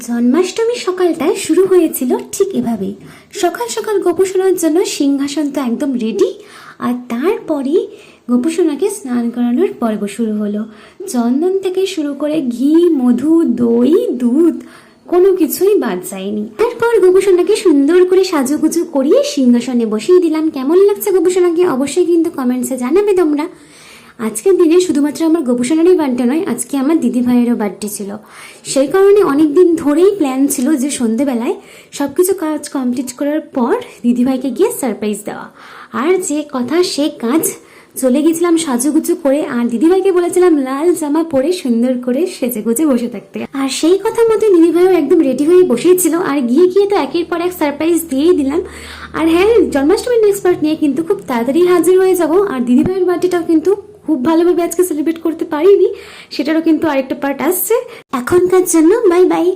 জন্মাষ্টমীর সকালটায় শুরু হয়েছিল ঠিক এভাবেই। সকাল সকাল গোপুসোনার জন্য সিংহাসন তো একদম রেডি, আর তারপরেই গোপুসোনাকে স্নান করানোর পর্ব শুরু হলো। চন্দন থেকে শুরু করে ঘি, মধু, দই, দুধ কোনো কিছুই বাদ যায়নি। তারপর গোপুসোনাকে সুন্দর করে সাজুগুজু করিয়ে সিংহাসনে বসিয়ে দিলাম। কেমন লাগছে গোপুসোনাকে অবশ্যই কিন্তু কমেন্টসে জানাবে তোমরা। আজকের দিনে শুধুমাত্র আমার গোপুসোনারই বার্থডে নয়, আজকে আমার দিদি ভাইয়েরও বার্থডে ছিল। সেই কারণে অনেক দিন ধরেই প্ল্যান ছিল যে সন্ধেবেলায় সব কিছু কাজ কমপ্লিট করার পর দিদিভাইকে গিয়ে সারপ্রাইজ দেওয়া। আর যে কথা সে কাজ, চলে গেছিলাম সাজুগুজু করে, আর দিদিভাইকে বলেছিলাম লাল জামা পরে সুন্দর করে সেজে গুজে বসে থাকতে। আর সেই কথা মতো দিদিভাইও একদম রেডি হয়ে বসেছিল। আর গিয়ে তো একের পর এক সারপ্রাইজ দিয়েই দিলাম। আর হ্যাঁ, জন্মাষ্টমীর নেক্সট পার্ট নিয়ে কিন্তু খুব তাড়াতাড়ি হাজির হয়ে যাব। আর দিদিভাইয়ের বার্থডেটাও কিন্তু খুব ভালোভাবে আজকে সেলিব্রেট করতে পারিনি, সেটারও কিন্তু আরেকটা পার্ট আসছে। এখনকার জন্য বাই বাই।